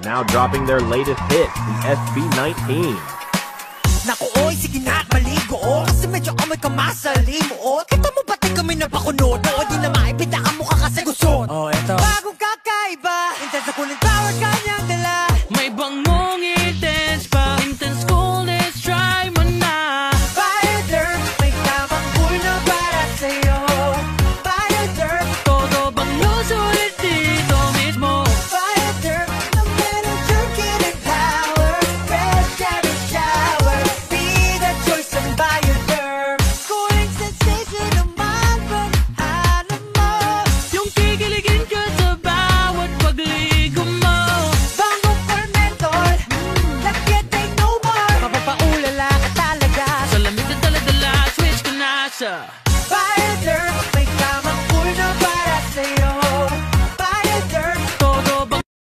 now dropping their latest hit, the SB19. Naku oy, sige na, maligo kasi medyo amoy ka masalimuot. Kita mo pati kami na pakunod, di na maipita ka mukha kasi gusot. Oh, eto bagong kakaiba, intense na kunin power kanya.